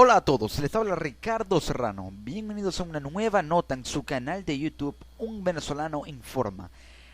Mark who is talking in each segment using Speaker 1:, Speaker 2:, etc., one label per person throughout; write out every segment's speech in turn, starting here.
Speaker 1: Hola a todos, les habla Ricardo Serrano. Bienvenidos a una nueva nota en su canal de YouTube, Un Venezolano Informa.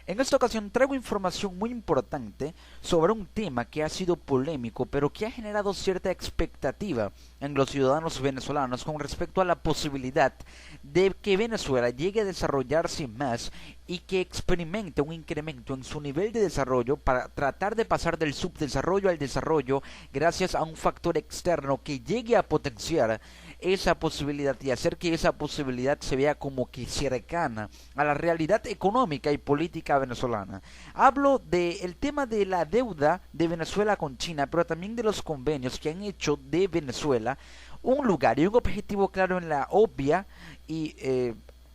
Speaker 1: En esta ocasión traigo información muy importante sobre un tema que ha sido polémico, pero que ha generado cierta expectativa en los ciudadanos venezolanos con respecto a la posibilidad de que Venezuela llegue a desarrollarse más y que experimente un incremento en su nivel de desarrollo para tratar de pasar del subdesarrollo al desarrollo gracias a un factor externo que llegue a potenciar esa posibilidad y hacer que esa posibilidad se vea como que cercana a la realidad económica y política venezolana. Hablo del tema de la deuda de Venezuela con China, pero también de los convenios que han hecho de Venezuela un lugar y un objetivo claro en la obvia y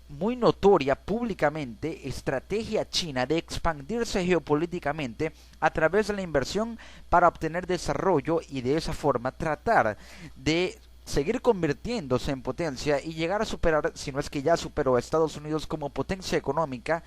Speaker 1: muy notoria públicamente estrategia china de expandirse geopolíticamente a través de la inversión para obtener desarrollo y de esa forma tratar de seguir convirtiéndose en potencia y llegar a superar, si no es que ya superó a Estados Unidos como potencia económica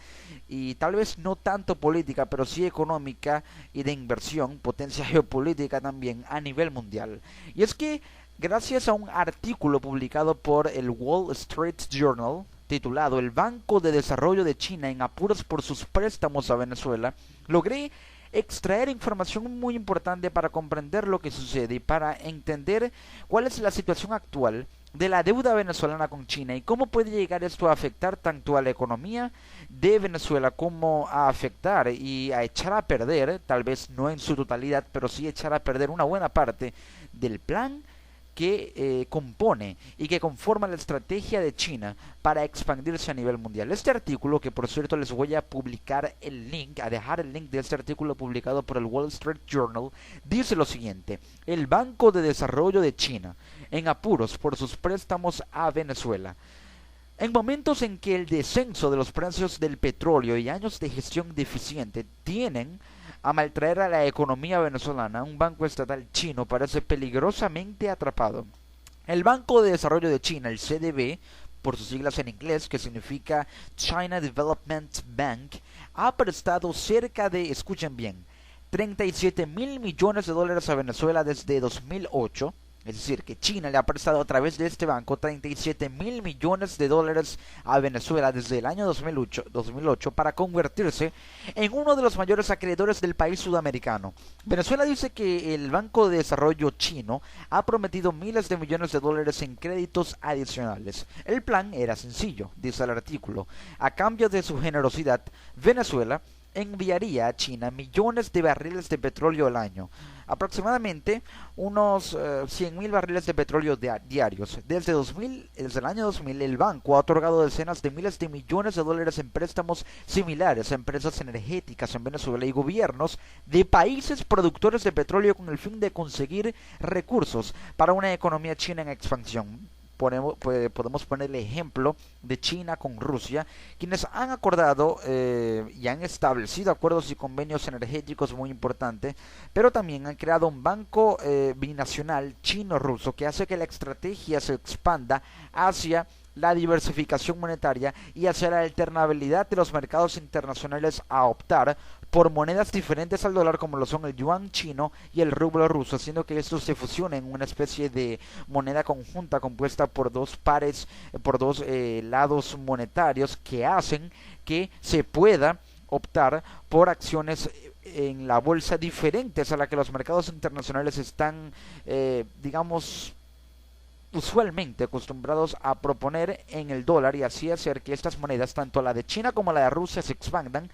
Speaker 1: y tal vez no tanto política, pero sí económica y de inversión, potencia geopolítica también a nivel mundial. Y es que gracias a un artículo publicado por el Wall Street Journal titulado El Banco de Desarrollo de China en apuros por sus préstamos a Venezuela, logré extraer información muy importante para comprender lo que sucede y para entender cuál es la situación actual de la deuda venezolana con China y cómo puede llegar esto a afectar tanto a la economía de Venezuela como a afectar y a echar a perder, tal vez no en su totalidad, pero sí echar a perder una buena parte del plan que compone y que conforma la estrategia de China para expandirse a nivel mundial. Este artículo, que por cierto les voy a publicar el link, a dejar el link de este artículo publicado por el Wall Street Journal, dice lo siguiente: el Banco de Desarrollo de China en apuros por sus préstamos a Venezuela. En momentos en que el descenso de los precios del petróleo y años de gestión deficiente tienen a maltraer a la economía venezolana, un banco estatal chino parece peligrosamente atrapado. El Banco de Desarrollo de China, el CDB, por sus siglas en inglés, que significa China Development Bank, ha prestado cerca de, escuchen bien, 37 mil millones de dólares a Venezuela desde 2008. Es decir, que China le ha prestado a través de este banco 37 mil millones de dólares a Venezuela desde el año 2008 para convertirse en uno de los mayores acreedores del país sudamericano. Venezuela dice que el Banco de Desarrollo chino ha prometido miles de millones de dólares en créditos adicionales. El plan era sencillo, dice el artículo. A cambio de su generosidad, Venezuela enviaría a China millones de barriles de petróleo al año, aproximadamente unos 100.000 barriles de petróleo diarios. Desde el año 2000, el banco ha otorgado decenas de miles de millones de dólares en préstamos similares a empresas energéticas en Venezuela y gobiernos de países productores de petróleo con el fin de conseguir recursos para una economía china en expansión. Podemos poner el ejemplo de China con Rusia, quienes han acordado y han establecido acuerdos y convenios energéticos muy importantes, pero también han creado un banco binacional chino-ruso que hace que la estrategia se expanda hacia la diversificación monetaria y hacia la alternabilidad de los mercados internacionales a optar por monedas diferentes al dólar como lo son el yuan chino y el rublo ruso, haciendo que estos se fusionen en una especie de moneda conjunta compuesta por dos pares, por dos lados monetarios que hacen que se pueda optar por acciones en la bolsa diferentes a la que los mercados internacionales están, digamos, usualmente acostumbrados a proponer en el dólar y así hacer que estas monedas, tanto la de China como la de Rusia, se expandan,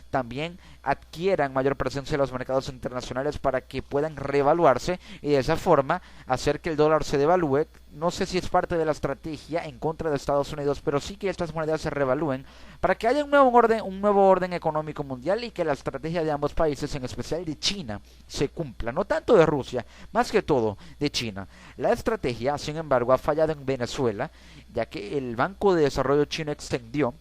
Speaker 1: también adquieran mayor presencia en los mercados internacionales para que puedan revaluarse y de esa forma hacer que el dólar se devalúe. No sé si es parte de la estrategia en contra de Estados Unidos, pero sí que estas monedas se revalúen para que haya un nuevo orden económico mundial y que la estrategia de ambos países, en especial de China, se cumpla. No tanto de Rusia, más que todo de China. La estrategia, sin embargo, ha fallado en Venezuela, ya que el Banco de Desarrollo chino extendió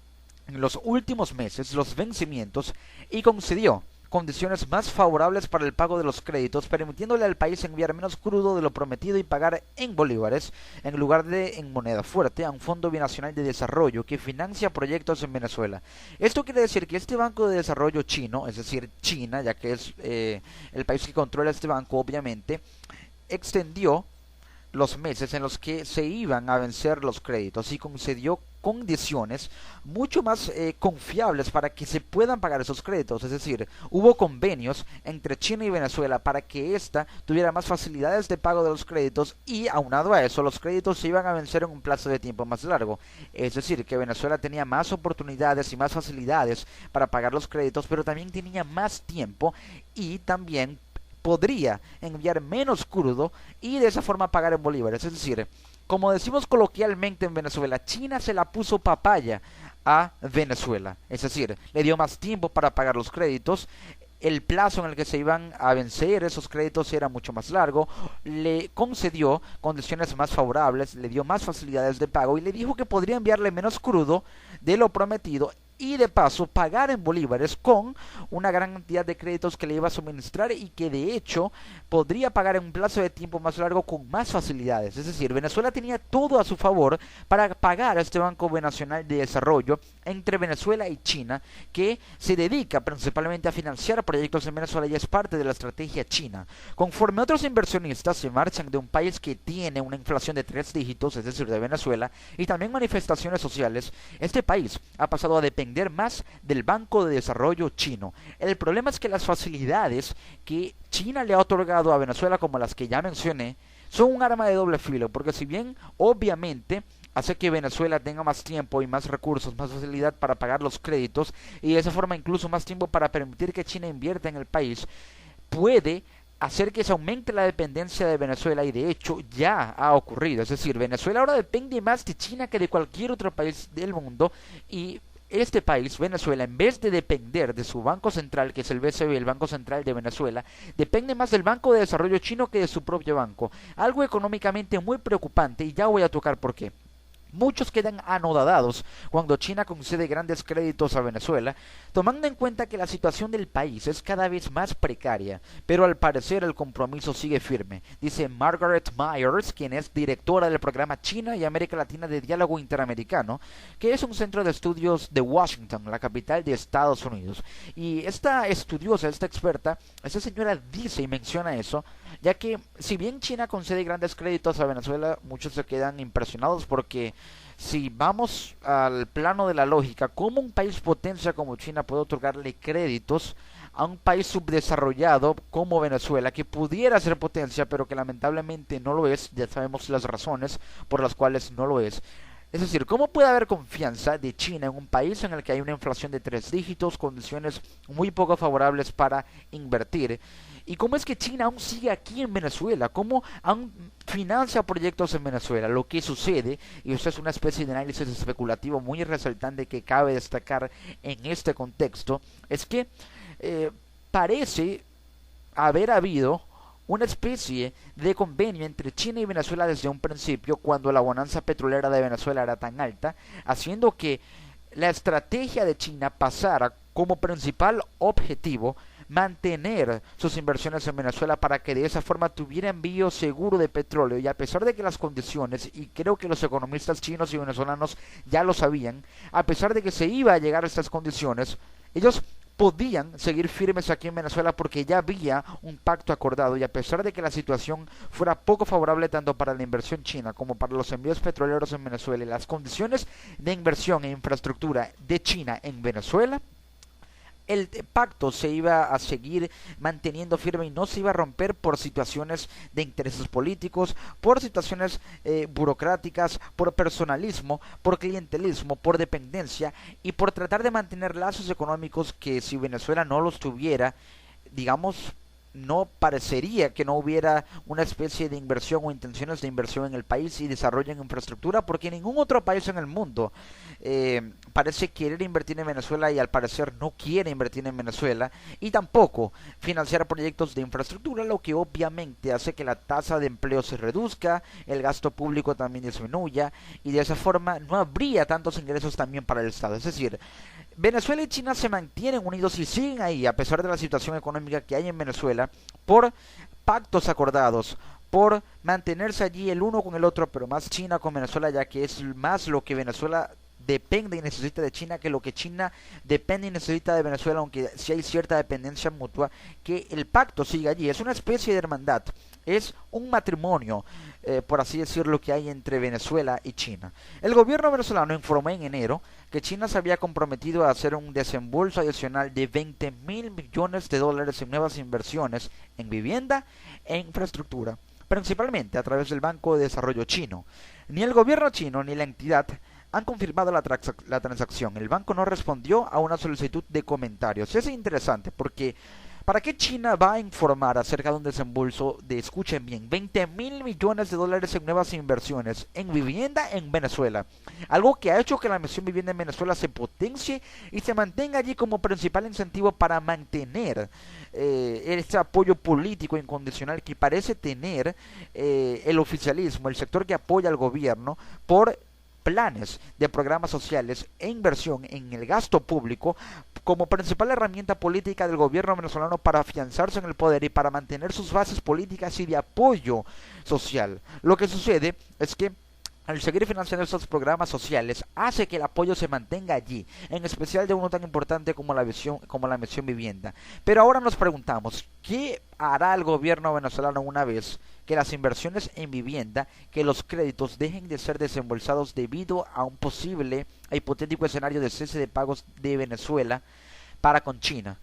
Speaker 1: en los últimos meses los vencimientos y concedió condiciones más favorables para el pago de los créditos, permitiéndole al país enviar menos crudo de lo prometido y pagar en bolívares en lugar de en moneda fuerte a un fondo binacional de desarrollo que financia proyectos en Venezuela. Esto quiere decir que este Banco de Desarrollo chino, es decir, China, ya que es el país que controla este banco, obviamente, extendió los meses en los que se iban a vencer los créditos y concedió condiciones mucho más confiables para que se puedan pagar esos créditos. Es decir, hubo convenios entre China y Venezuela para que ésta tuviera más facilidades de pago de los créditos, y aunado a eso, los créditos se iban a vencer en un plazo de tiempo más largo. Es decir, que Venezuela tenía más oportunidades y más facilidades para pagar los créditos, pero también tenía más tiempo y también podría enviar menos crudo y de esa forma pagar en bolívares. Es decir, como decimos coloquialmente en Venezuela, China se la puso papaya a Venezuela. Es decir, le dio más tiempo para pagar los créditos. El plazo en el que se iban a vencer esos créditos era mucho más largo, le concedió condiciones más favorables, le dio más facilidades de pago y le dijo que podría enviarle menos crudo de lo prometido, y de paso pagar en bolívares con una gran cantidad de créditos que le iba a suministrar, y que de hecho podría pagar en un plazo de tiempo más largo con más facilidades. Es decir, Venezuela tenía todo a su favor para pagar a este Banco Binacional de Desarrollo entre Venezuela y China, que se dedica principalmente a financiar proyectos en Venezuela y es parte de la estrategia china. Conforme otros inversionistas se marchan de un país que tiene una inflación de 3 dígitos, es decir, de Venezuela, y también manifestaciones sociales, este país ha pasado a depender más del Banco de Desarrollo chino. El problema es que las facilidades que China le ha otorgado a Venezuela, como las que ya mencioné, son un arma de doble filo, porque si bien obviamente hace que Venezuela tenga más tiempo y más recursos, más facilidad para pagar los créditos, y de esa forma incluso más tiempo para permitir que China invierta en el país, puede hacer que se aumente la dependencia de Venezuela, y de hecho ya ha ocurrido. Es decir, Venezuela ahora depende más de China que de cualquier otro país del mundo, y este país, Venezuela, en vez de depender de su banco central, que es el BCB, el Banco Central de Venezuela, depende más del Banco de Desarrollo chino que de su propio banco. Algo económicamente muy preocupante, y ya voy a tocar por qué. Muchos quedan anodados cuando China concede grandes créditos a Venezuela, tomando en cuenta que la situación del país es cada vez más precaria, pero al parecer el compromiso sigue firme, dice Margaret Myers, quien es directora del programa China y América Latina de Diálogo Interamericano, que es un centro de estudios de Washington, la capital de Estados Unidos. Y esta estudiosa, esta experta, esta señora dice y menciona eso, ya que si bien China concede grandes créditos a Venezuela, muchos se quedan impresionados porque si vamos al plano de la lógica, ¿cómo un país potencia como China puede otorgarle créditos a un país subdesarrollado como Venezuela, que pudiera ser potencia, pero que lamentablemente no lo es? Ya sabemos las razones por las cuales no lo es. Es decir, ¿cómo puede haber confianza de China en un país en el que hay una inflación de 3 dígitos, condiciones muy poco favorables para invertir? ¿Y cómo es que China aún sigue aquí en Venezuela? ¿Cómo aún financia proyectos en Venezuela? Lo que sucede, y esto es una especie de análisis especulativo muy resaltante que cabe destacar en este contexto, es que parece haber habido una especie de convenio entre China y Venezuela desde un principio, cuando la bonanza petrolera de Venezuela era tan alta, haciendo que la estrategia de China pasara como principal objetivo mantener sus inversiones en Venezuela para que de esa forma tuviera envío seguro de petróleo. Y a pesar de que las condiciones, y creo que los economistas chinos y venezolanos ya lo sabían, a pesar de que se iba a llegar a estas condiciones, ellos podían seguir firmes aquí en Venezuela porque ya había un pacto acordado, y a pesar de que la situación fuera poco favorable tanto para la inversión china como para los envíos petroleros en Venezuela, y las condiciones de inversión e infraestructura de China en Venezuela, el pacto se iba a seguir manteniendo firme y no se iba a romper por situaciones de intereses políticos, por situaciones burocráticas, por personalismo, por clientelismo, por dependencia y por tratar de mantener lazos económicos que, si Venezuela no los tuviera, digamos, no parecería que no hubiera una especie de inversión o intenciones de inversión en el país y desarrollo en infraestructura, porque ningún otro país en el mundo parece querer invertir en Venezuela, y al parecer no quiere invertir en Venezuela y tampoco financiar proyectos de infraestructura, lo que obviamente hace que la tasa de empleo se reduzca, el gasto público también disminuya, y de esa forma no habría tantos ingresos también para el Estado. Es decir, Venezuela y China se mantienen unidos y siguen ahí a pesar de la situación económica que hay en Venezuela, por pactos acordados, por mantenerse allí el uno con el otro, pero más China con Venezuela, ya que es más lo que Venezuela depende y necesita de China que lo que China depende y necesita de Venezuela, aunque sí hay cierta dependencia mutua, que el pacto sigue allí. Es una especie de hermandad es un matrimonio, por así decirlo, que hay entre Venezuela y China. El gobierno venezolano informó en enero que China se había comprometido a hacer un desembolso adicional de 20 mil millones de dólares en nuevas inversiones en vivienda e infraestructura, principalmente a través del Banco de Desarrollo Chino. Ni el gobierno chino ni la entidad han confirmado la transacción. El banco no respondió a una solicitud de comentarios. Es interesante porque ¿para qué China va a informar acerca de un desembolso de, escuchen bien, 20 mil millones de dólares en nuevas inversiones en vivienda en Venezuela? Algo que ha hecho que la misión vivienda en Venezuela se potencie y se mantenga allí como principal incentivo para mantener este apoyo político incondicional que parece tener el oficialismo, el sector que apoya al gobierno, por planes de programas sociales e inversión en el gasto público como principal herramienta política del gobierno venezolano para afianzarse en el poder y para mantener sus bases políticas y de apoyo social. Lo que sucede es que al seguir financiando estos programas sociales hace que el apoyo se mantenga allí, en especial de uno tan importante como la misión vivienda. Pero ahora nos preguntamos, ¿qué hará el gobierno venezolano una vez que las inversiones en vivienda, que los créditos dejen de ser desembolsados debido a un posible e hipotético escenario de cese de pagos de Venezuela para con China?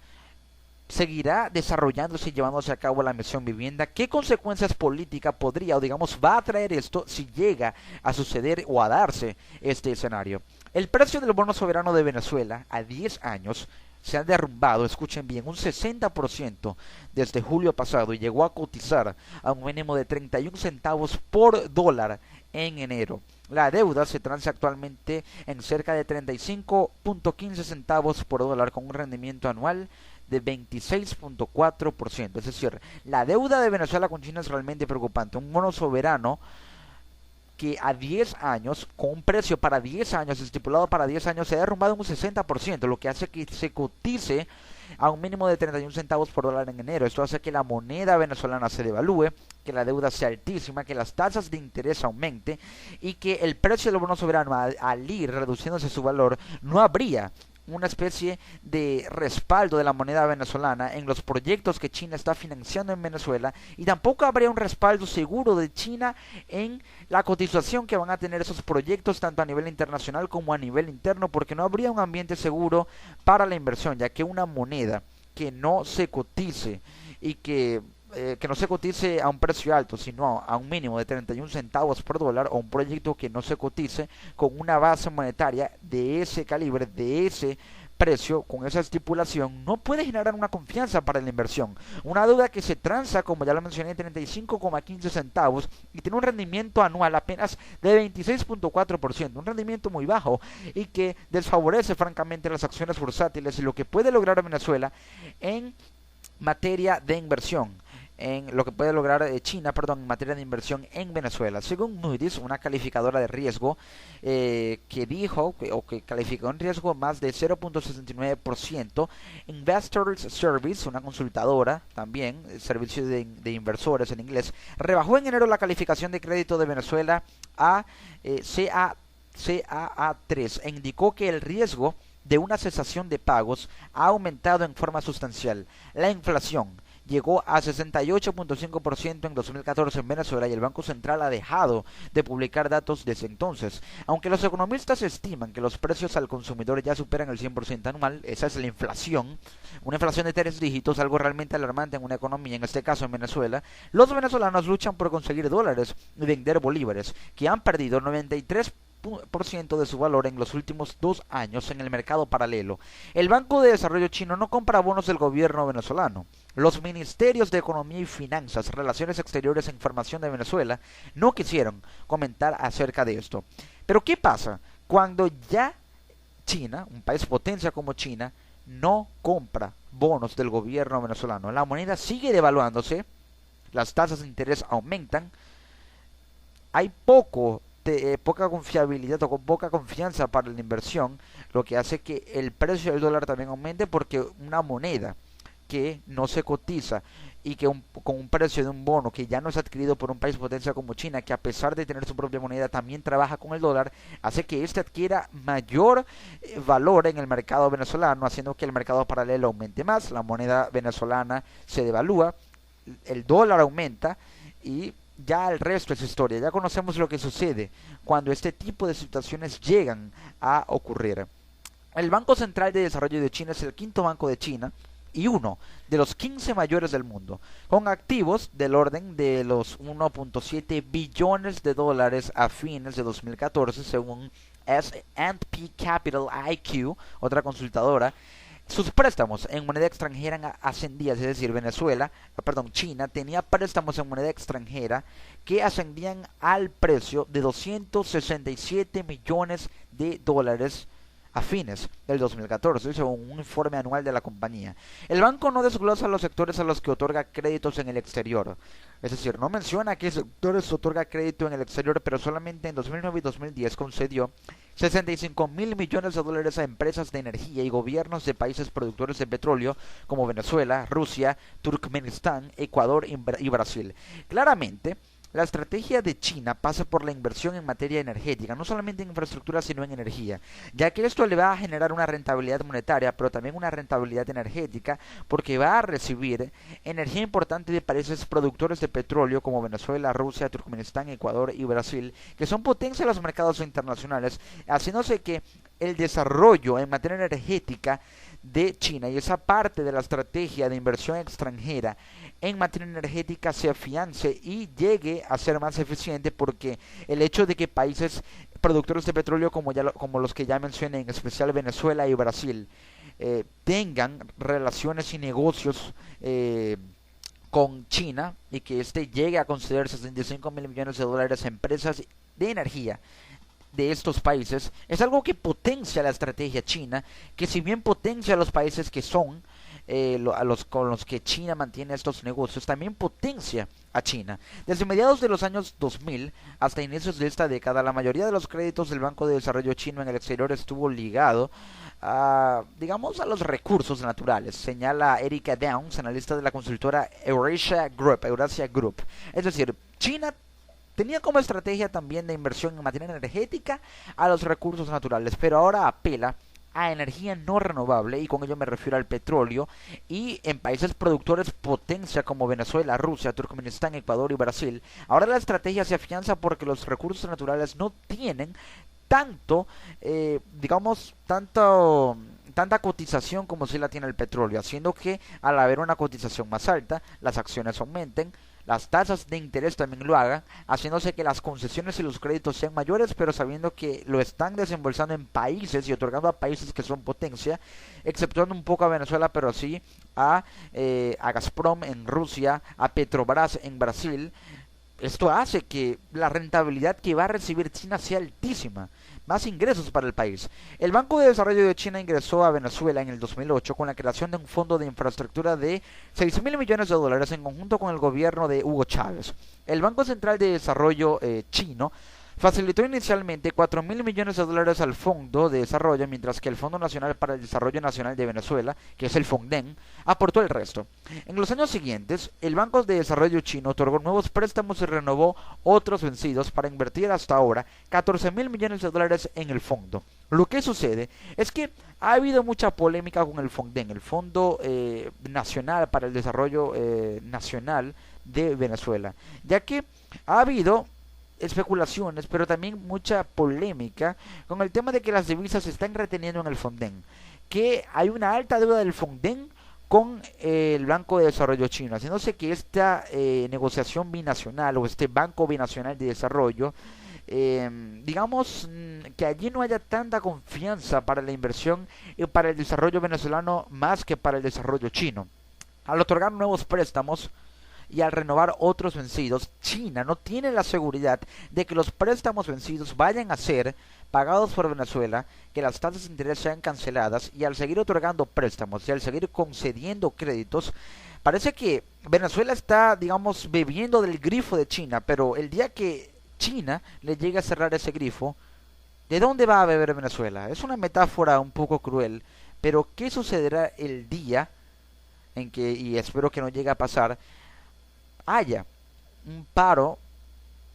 Speaker 1: ¿Seguirá desarrollándose y llevándose a cabo la misión vivienda? ¿Qué consecuencias políticas podría o digamos va a traer esto si llega a suceder o a darse este escenario? El precio del bono soberano de Venezuela a 10 años se ha derrumbado, escuchen bien, un 60% desde julio pasado y llegó a cotizar a un mínimo de 31 centavos por dólar en enero. La deuda se transa actualmente en cerca de 35.15 centavos por dólar con un rendimiento anual de 26.4%. Es decir, la deuda de Venezuela con China es realmente preocupante. Un bono soberano que a 10 años, con un precio para 10 años, estipulado para 10 años, se ha derrumbado un 60%, lo que hace que se cotice a un mínimo de 31 centavos por dólar en enero. Esto hace que la moneda venezolana se devalúe, que la deuda sea altísima, que las tasas de interés aumente y que el precio del bono soberano, al ir reduciéndose su valor, no habría una especie de respaldo de la moneda venezolana en los proyectos que China está financiando en Venezuela, y tampoco habría un respaldo seguro de China en la cotización que van a tener esos proyectos tanto a nivel internacional como a nivel interno, porque no habría un ambiente seguro para la inversión, ya que una moneda que no se cotice y que no se cotice a un precio alto, sino a un mínimo de 31 centavos por dólar, o un proyecto que no se cotice con una base monetaria de ese calibre, de ese precio, con esa estipulación, no puede generar una confianza para la inversión. Una deuda que se transa, como ya lo mencioné, en 35,15 centavos y tiene un rendimiento anual apenas de 26.4%, un rendimiento muy bajo y que desfavorece francamente las acciones bursátiles y lo que puede lograr Venezuela en materia de inversión, en lo que puede lograr China, en materia de inversión en Venezuela. Según Moody's, una calificadora de riesgo que dijo que calificó en riesgo más de 0.69%, Investors Service, una consultadora también, servicio de inversores en inglés, rebajó en enero la calificación de crédito de Venezuela a CAA3 e indicó que el riesgo de una cesación de pagos ha aumentado en forma sustancial. La inflación llegó a 68.5% en 2014 en Venezuela y el Banco Central ha dejado de publicar datos desde entonces. Aunque los economistas estiman que los precios al consumidor ya superan el 100% anual, esa es la inflación, una inflación de 3 dígitos, algo realmente alarmante en una economía, en este caso en Venezuela. Los venezolanos luchan por conseguir dólares y vender bolívares, que han perdido 93% de su valor en los últimos 2 años en el mercado paralelo. El Banco de Desarrollo Chino no compra bonos del gobierno venezolano. Los ministerios de Economía y Finanzas, Relaciones Exteriores e Información de Venezuela no quisieron comentar acerca de esto. Pero ¿qué pasa cuando ya China, un país potencia como China, no compra bonos del gobierno venezolano? La moneda sigue devaluándose, las tasas de interés aumentan, hay poca confiabilidad o con poca confianza para la inversión, lo que hace que el precio del dólar también aumente, porque una moneda que no se cotiza y que con un precio de un bono que ya no es adquirido por un país potencia como China, que a pesar de tener su propia moneda también trabaja con el dólar, hace que éste adquiera mayor valor en el mercado venezolano, haciendo que el mercado paralelo aumente más, la moneda venezolana se devalúa, el dólar aumenta y ya el resto es historia. Ya conocemos lo que sucede cuando este tipo de situaciones llegan a ocurrir. El Banco Central de Desarrollo de China es el quinto banco de China y uno de los 15 mayores del mundo, con activos del orden de los 1.7 billones de dólares a fines de 2014, según S&P Capital IQ, otra consultadora. Sus préstamos en moneda extranjera ascendían, es decir, China tenía préstamos en moneda extranjera que ascendían al precio de 267 millones de dólares a fines del 2014, según un informe anual de la compañía. El banco no desglosa los sectores a los que otorga créditos en el exterior, es decir, no menciona a qué sectores otorga crédito en el exterior, pero solamente en 2009 y 2010 concedió 65 mil millones de dólares a empresas de energía y gobiernos de países productores de petróleo como Venezuela, Rusia, Turkmenistán, Ecuador y Brasil. Claramente, la estrategia de China pasa por la inversión en materia energética, no solamente en infraestructura, sino en energía, ya que esto le va a generar una rentabilidad monetaria, pero también una rentabilidad energética, porque va a recibir energía importante de países productores de petróleo como Venezuela, Rusia, Turkmenistán, Ecuador y Brasil, que son potencia en los mercados internacionales, haciéndose que el desarrollo en materia energética de China y esa parte de la estrategia de inversión extranjera en materia energética se afiance y llegue a ser más eficiente, porque el hecho de que países productores de petróleo como los que ya mencioné, en especial Venezuela y Brasil, tengan relaciones y negocios con China y que éste llegue a conceder 65 mil millones de dólares a empresas de energía de estos países, es algo que potencia la estrategia china, que si bien potencia a los países que son con los que China mantiene estos negocios, también potencia a China. Desde mediados de los años 2000 hasta inicios de esta década, la mayoría de los créditos del Banco de Desarrollo chino en el exterior estuvo ligado a los recursos naturales, señala Erika Downs, analista de la consultora Eurasia Group. Es decir, China tenía como estrategia también de inversión en materia energética a los recursos naturales, pero ahora apela a energía no renovable, y con ello me refiero al petróleo, y en países productores potencia como Venezuela, Rusia, Turkmenistán, Ecuador y Brasil. Ahora la estrategia se afianza porque los recursos naturales no tienen tanto, tanta cotización como si la tiene el petróleo, haciendo que al haber una cotización más alta, las acciones aumenten, las tasas de interés también lo hagan, haciéndose que las concesiones y los créditos sean mayores, pero sabiendo que lo están desembolsando en países y otorgando a países que son potencia, exceptuando un poco a Venezuela, pero sí a Gazprom en Rusia, a Petrobras en Brasil. Esto hace que la rentabilidad que va a recibir China sea altísima, más ingresos para el país. El Banco de Desarrollo de China ingresó a Venezuela en el 2008 con la creación de un fondo de infraestructura de 6 mil millones de dólares en conjunto con el gobierno de Hugo Chávez. El Banco Central de Desarrollo chino facilitó inicialmente 4 mil millones de dólares al Fondo de Desarrollo, mientras que el Fondo Nacional para el Desarrollo Nacional de Venezuela, que es el FONDEN, aportó el resto. En los años siguientes, el Banco de Desarrollo chino otorgó nuevos préstamos y renovó otros vencidos para invertir hasta ahora 14 mil millones de dólares en el fondo. Lo que sucede es que ha habido mucha polémica con el FONDEN, el Fondo Nacional para el Desarrollo Nacional de Venezuela, ya que ha habido especulaciones, pero también mucha polémica con el tema de que las divisas se están reteniendo en el FONDEN, que hay una alta deuda del FONDEN con el Banco de Desarrollo chino, haciéndose que esta negociación binacional o este Banco Binacional de Desarrollo, que allí no haya tanta confianza para la inversión y para el desarrollo venezolano más que para el desarrollo chino. Al otorgar nuevos préstamos y al renovar otros vencidos, China no tiene la seguridad de que los préstamos vencidos vayan a ser pagados por Venezuela, que las tasas de interés sean canceladas, y al seguir otorgando préstamos y al seguir concediendo créditos, parece que Venezuela está, bebiendo del grifo de China, pero el día que China le llegue a cerrar ese grifo, ¿de dónde va a beber Venezuela? Es una metáfora un poco cruel, pero ¿qué sucederá el día en que, y espero que no llegue a pasar, haya un paro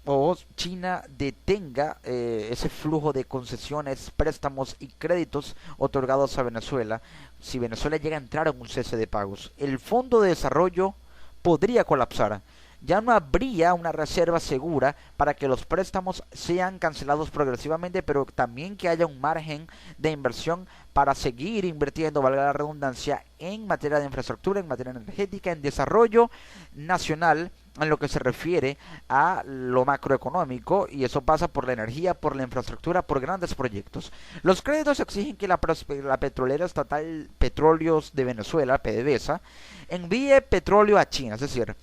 Speaker 1: o China detenga ese flujo de concesiones, préstamos y créditos otorgados a Venezuela? Si Venezuela llega a entrar en un cese de pagos, el Fondo de Desarrollo podría colapsar. ya no habría una reserva segura para que los préstamos sean cancelados progresivamente, pero también que haya un margen de inversión para seguir invirtiendo, valga la redundancia, en materia de infraestructura, en materia energética, en desarrollo nacional, en lo que se refiere a lo macroeconómico, y eso pasa por la energía, por la infraestructura, por grandes proyectos. Los créditos exigen que la petrolera estatal Petróleos de Venezuela, PDVSA, envíe petróleo a China, es decir,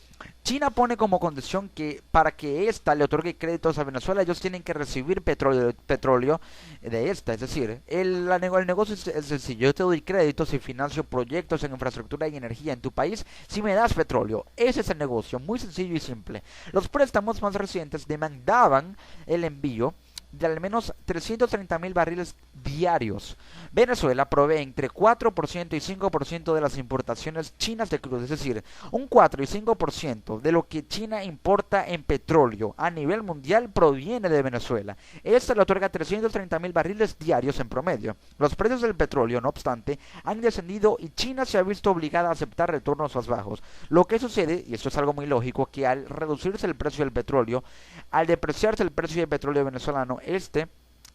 Speaker 1: China pone como condición que para que ésta le otorgue créditos a Venezuela, ellos tienen que recibir petróleo de esta. Es decir, el negocio es sencillo. Yo te doy créditos y financio proyectos en infraestructura y energía en tu país si me das petróleo. Ese es el negocio, muy sencillo y simple. Los préstamos más recientes demandaban el envío de al menos 330.000 barriles diarios. Venezuela provee entre 4% y 5% de las importaciones chinas de crudo, es decir, un 4 y 5% de lo que China importa en petróleo a nivel mundial proviene de Venezuela. Esta le otorga 330.000 barriles diarios en promedio. Los precios del petróleo, no obstante, han descendido y China se ha visto obligada a aceptar retornos más bajos. Lo que sucede, y esto es algo muy lógico, que al reducirse el precio del petróleo, al depreciarse el precio del petróleo venezolano,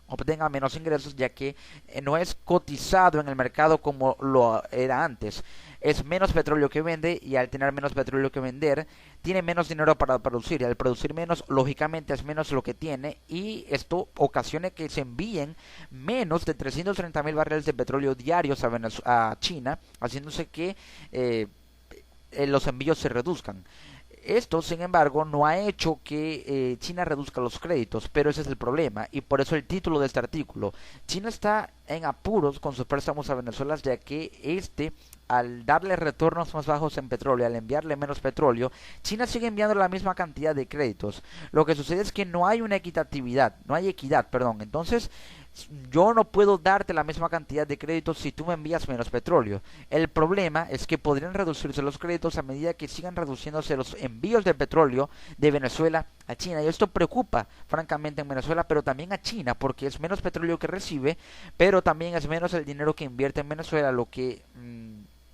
Speaker 1: obtenga menos ingresos, ya que no es cotizado en el mercado como lo era antes. Es menos petróleo que vende, y al tener menos petróleo que vender, tiene menos dinero para producir, y al producir menos, lógicamente es menos lo que tiene, y esto ocasiona que se envíen menos de 330.000 barriles de petróleo diarios a China, haciéndose que los envíos se reduzcan. Esto, sin embargo, no ha hecho que China reduzca los créditos, pero ese es el problema, y por eso el título de este artículo. China está en apuros con sus préstamos a Venezuela, ya que al darle retornos más bajos en petróleo, al enviarle menos petróleo, China sigue enviando la misma cantidad de créditos. Lo que sucede es que no hay una equidad, perdón. Entonces, yo no puedo darte la misma cantidad de créditos si tú me envías menos petróleo. El problema es que podrían reducirse los créditos a medida que sigan reduciéndose los envíos de petróleo de Venezuela a China, y esto preocupa francamente en Venezuela, pero también a China, porque es menos petróleo que recibe, pero también es menos el dinero que invierte en Venezuela, lo que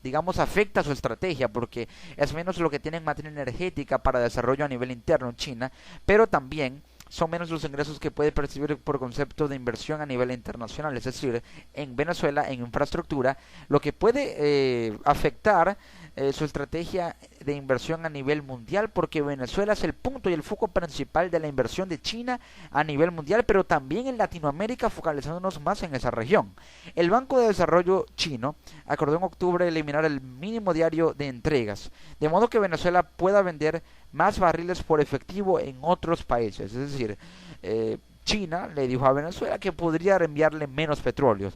Speaker 1: digamos afecta su estrategia, porque es menos lo que tiene en materia energética para desarrollo a nivel interno en China, pero también son menos los ingresos que puede percibir por concepto de inversión a nivel internacional, es decir, en Venezuela, en infraestructura, lo que puede afectar su estrategia de inversión a nivel mundial, porque Venezuela es el punto y el foco principal de la inversión de China a nivel mundial, pero también en Latinoamérica, focalizándonos más en esa región. El Banco de Desarrollo chino acordó en octubre eliminar el mínimo diario de entregas, de modo que Venezuela pueda vender más barriles por efectivo en otros países. Es decir, China le dijo a Venezuela que podría enviarle menos petróleo.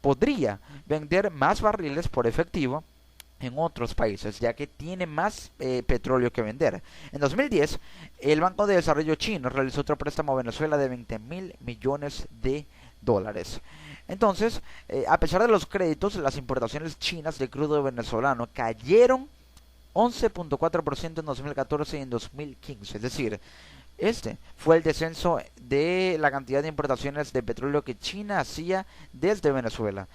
Speaker 1: Podría vender más barriles por efectivo en otros países, ya que tiene más petróleo que vender. En 2010, el Banco de Desarrollo chino realizó otro préstamo a Venezuela de 20.000 millones de dólares. Entonces, a pesar de los créditos, las importaciones chinas de crudo venezolano cayeron 11.4% en 2014 y en 2015. Es decir, fue el descenso de la cantidad de importaciones de petróleo que China hacía desde Venezuela.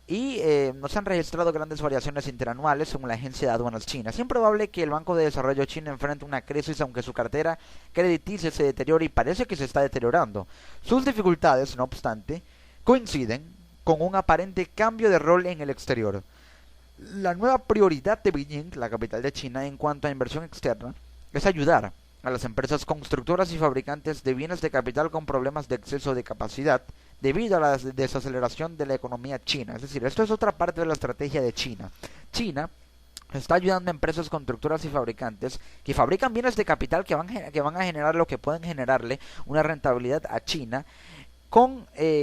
Speaker 1: Y no se han registrado grandes variaciones interanuales según la agencia de aduanas china. Es improbable que el Banco de Desarrollo chino enfrente una crisis, aunque su cartera crediticia se deteriore, y parece que se está deteriorando. Sus dificultades, no obstante, coinciden con un aparente cambio de rol en el exterior. La nueva prioridad de Beijing, la capital de China, en cuanto a inversión externa, es ayudar a las empresas constructoras y fabricantes de bienes de capital con problemas de exceso de capacidad debido a la desaceleración de la economía china. Es decir, esto es otra parte de la estrategia de China. China está ayudando a empresas constructoras y fabricantes que fabrican bienes de capital que van a generar lo que pueden generarle una rentabilidad a China,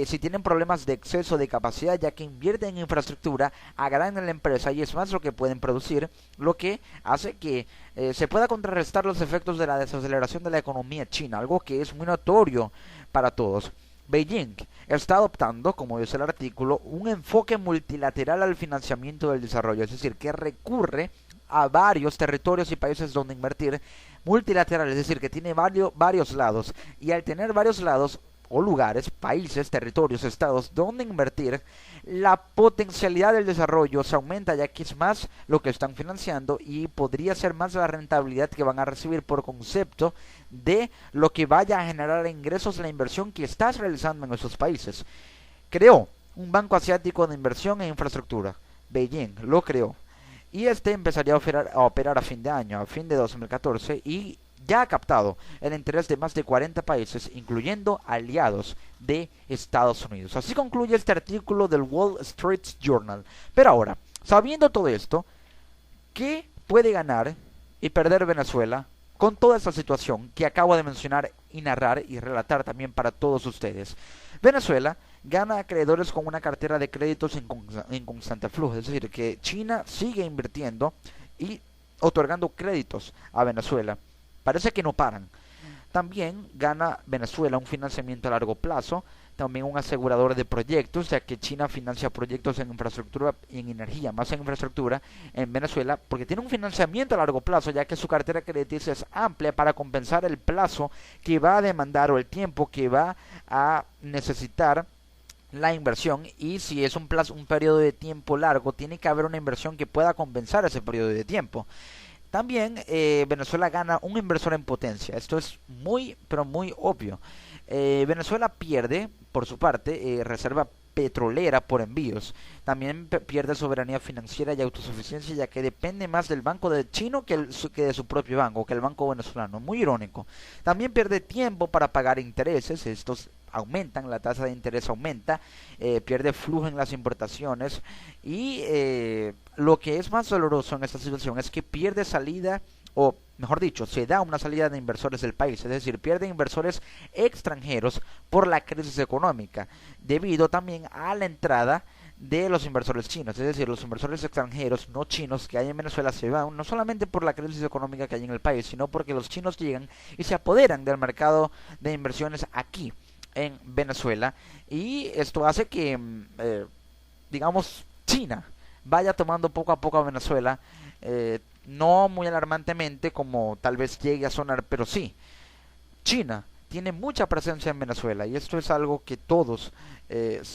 Speaker 1: si tienen problemas de exceso de capacidad, ya que invierten en infraestructura, agrandan la empresa y es más lo que pueden producir, lo que hace que se pueda contrarrestar los efectos de la desaceleración de la economía china, algo que es muy notorio para todos. Beijing está adoptando, como dice el artículo, un enfoque multilateral al financiamiento del desarrollo, es decir, que recurre a varios territorios y países donde invertir, multilateral, es decir, que tiene varios lados, y al tener varios lados o lugares, países, territorios, estados donde invertir, la potencialidad del desarrollo se aumenta, ya que es más lo que están financiando y podría ser más la rentabilidad que van a recibir por concepto de lo que vaya a generar ingresos la inversión que estás realizando en esos países. Creó un banco asiático de inversión e infraestructura. Beijing lo creó. Y este empezaría a operar a fin de año, a fin de 2014, y ya ha captado el interés de más de 40 países, incluyendo aliados de Estados Unidos. Así concluye este artículo del Wall Street Journal. Pero ahora, sabiendo todo esto, ¿qué puede ganar y perder Venezuela con toda esta situación que acabo de mencionar y narrar y relatar también para todos ustedes? Venezuela gana acreedores con una cartera de créditos en constante flujo, es decir, que China sigue invirtiendo y otorgando créditos a Venezuela. Parece que no paran. También gana Venezuela un financiamiento a largo plazo, también un asegurador de proyectos, ya que China financia proyectos en infraestructura y en energía, más en infraestructura en Venezuela, porque tiene un financiamiento a largo plazo, ya que su cartera crediticia es amplia para compensar el plazo que va a demandar o el tiempo que va a necesitar la inversión, y si es un periodo de tiempo largo, tiene que haber una inversión que pueda compensar ese periodo de tiempo. También Venezuela gana un inversor en potencia. Esto es muy, pero muy obvio. Venezuela pierde, por su parte, reserva petrolera por envíos. También pierde soberanía financiera y autosuficiencia, ya que depende más del banco de chino que de su propio banco, que el banco venezolano. Muy irónico. También pierde tiempo para pagar intereses. Estos aumentan, la tasa de interés aumenta, pierde flujo en las importaciones y lo que es más doloroso en esta situación es que pierde salida, o mejor dicho, se da una salida de inversores del país, es decir, pierde inversores extranjeros por la crisis económica, debido también a la entrada de los inversores chinos, es decir, los inversores extranjeros no chinos que hay en Venezuela se van no solamente por la crisis económica que hay en el país, sino porque los chinos llegan y se apoderan del mercado de inversiones aquí en Venezuela, y esto hace que digamos China vaya tomando poco a poco a Venezuela, no muy alarmantemente como tal vez llegue a sonar, pero sí, China tiene mucha presencia en Venezuela, y esto es algo que todos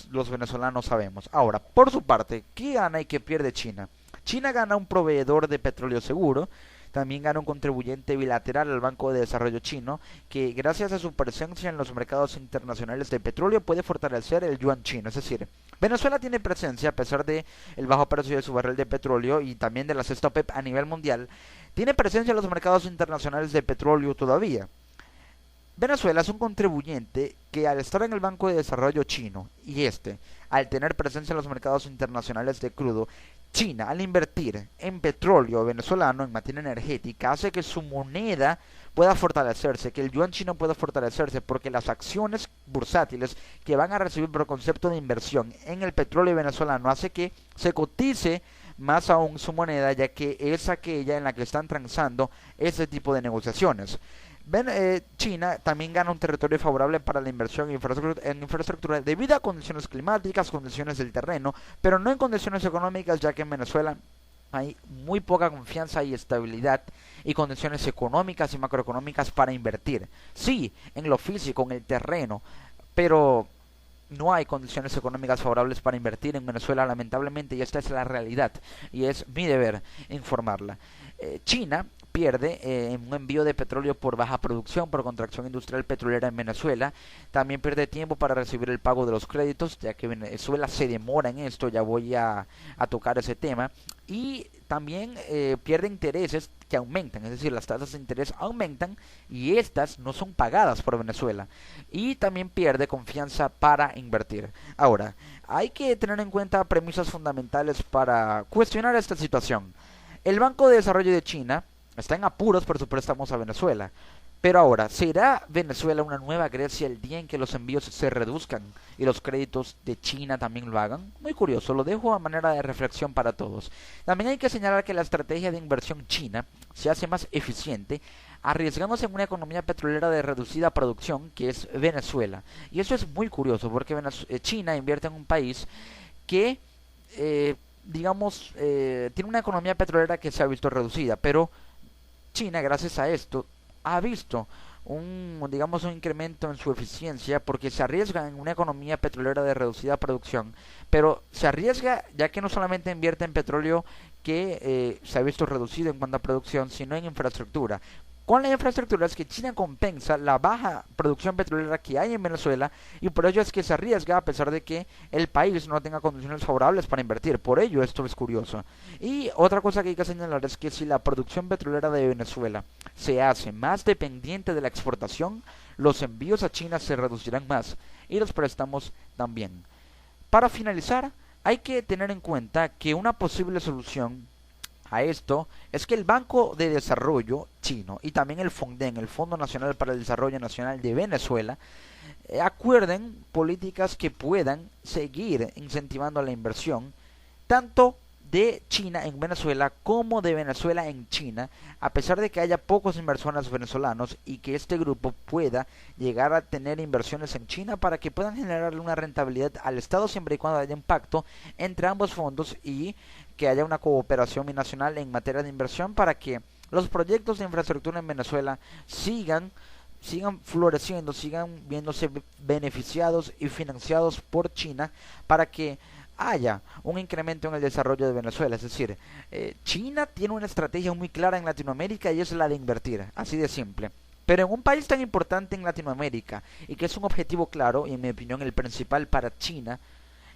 Speaker 1: los venezolanos sabemos. Ahora, por su parte, ¿qué gana y qué pierde China? China gana un proveedor de petróleo seguro, también gana un contribuyente bilateral al Banco de Desarrollo Chino, que gracias a su presencia en los mercados internacionales de petróleo puede fortalecer el yuan chino. Es decir, Venezuela tiene presencia, a pesar de el bajo precio de su barril de petróleo y también de la cesta OPEP a nivel mundial, tiene presencia en los mercados internacionales de petróleo todavía. Venezuela es un contribuyente que, al estar en el Banco de Desarrollo Chino y al tener presencia en los mercados internacionales de crudo, China, al invertir en petróleo venezolano, en materia energética, hace que su moneda pueda fortalecerse, que el yuan chino pueda fortalecerse, porque las acciones bursátiles que van a recibir por concepto de inversión en el petróleo venezolano hace que se cotice más aún su moneda, ya que es aquella en la que están transando ese tipo de negociaciones. China también gana un territorio favorable para la inversión en infraestructura debido a condiciones climáticas, condiciones del terreno, pero no en condiciones económicas, ya que en Venezuela hay muy poca confianza y estabilidad y condiciones económicas y macroeconómicas para invertir. Sí, en lo físico, en el terreno, pero no hay condiciones económicas favorables para invertir en Venezuela, lamentablemente, y esta es la realidad, y es mi deber informarla. China pierde en un envío de petróleo por baja producción, por contracción industrial petrolera en Venezuela. También pierde tiempo para recibir el pago de los créditos, ya que Venezuela se demora en esto, ya voy a tocar ese tema. Y también pierde intereses que aumentan, es decir, las tasas de interés aumentan y estas no son pagadas por Venezuela. Y también pierde confianza para invertir. Ahora, hay que tener en cuenta premisas fundamentales para cuestionar esta situación. El Banco de Desarrollo de China está en apuros por sus préstamos a Venezuela. Pero ahora, ¿será Venezuela una nueva Grecia el día en que los envíos se reduzcan y los créditos de China también lo hagan? Muy curioso, lo dejo a manera de reflexión para todos. También hay que señalar que la estrategia de inversión china se hace más eficiente arriesgándose en una economía petrolera de reducida producción, que es Venezuela. Y eso es muy curioso, porque China invierte en un país que tiene una economía petrolera que se ha visto reducida, pero China, gracias a esto, ha visto digamos, un incremento en su eficiencia porque se arriesga en una economía petrolera de reducida producción, pero se arriesga ya que no solamente invierte en petróleo que se ha visto reducido en cuanto a producción, sino en infraestructura. Con la infraestructura es que China compensa la baja producción petrolera que hay en Venezuela y por ello es que se arriesga a pesar de que el país no tenga condiciones favorables para invertir. Por ello esto es curioso. Y otra cosa que hay que señalar es que si la producción petrolera de Venezuela se hace más dependiente de la exportación, los envíos a China se reducirán más y los préstamos también. Para finalizar, hay que tener en cuenta que una posible solución a esto es que el Banco de Desarrollo chino y también el FONDEN, el Fondo Nacional para el Desarrollo Nacional de Venezuela, acuerden políticas que puedan seguir incentivando la inversión tanto de China en Venezuela como de Venezuela en China, a pesar de que haya pocos inversores venezolanos y que este grupo pueda llegar a tener inversiones en China para que puedan generarle una rentabilidad al Estado siempre y cuando haya un pacto entre ambos fondos y que haya una cooperación binacional en materia de inversión para que los proyectos de infraestructura en Venezuela sigan floreciendo, sigan viéndose beneficiados y financiados por China para que haya un incremento en el desarrollo de Venezuela. Es decir, China tiene una estrategia muy clara en Latinoamérica y es la de invertir, así de simple. Pero en un país tan importante en Latinoamérica y que es un objetivo claro, y en mi opinión el principal para China,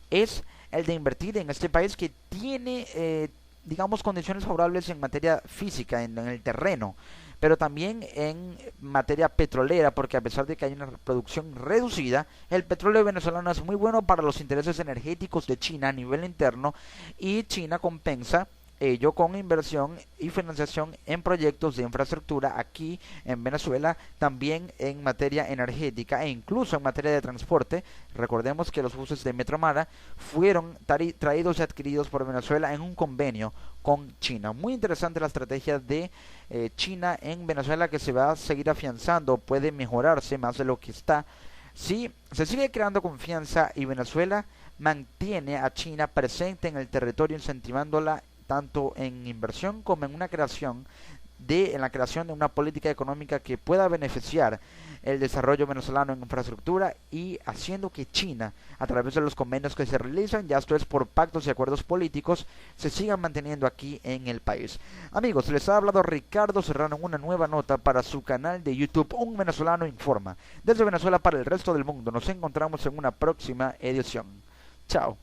Speaker 1: es el de invertir en este país que tiene, digamos, condiciones favorables en materia física, en el terreno, pero también en materia petrolera, porque a pesar de que hay una producción reducida, el petróleo venezolano es muy bueno para los intereses energéticos de China a nivel interno y China compensa ello con inversión y financiación en proyectos de infraestructura aquí en Venezuela, también en materia energética e incluso en materia de transporte. Recordemos que los buses de Metromara fueron traídos y adquiridos por Venezuela en un convenio con China. Muy interesante la estrategia de China en Venezuela que se va a seguir afianzando, puede mejorarse más de lo que está si se sigue creando confianza y Venezuela mantiene a China presente en el territorio incentivándola tanto en inversión como en la creación de una política económica que pueda beneficiar el desarrollo venezolano en infraestructura y haciendo que China, a través de los convenios que se realizan, ya esto es por pactos y acuerdos políticos, se sigan manteniendo aquí en el país. Amigos, les ha hablado Ricardo Serrano en una nueva nota para su canal de YouTube, Un Venezolano Informa. Desde Venezuela para el resto del mundo, nos encontramos en una próxima edición. Chao.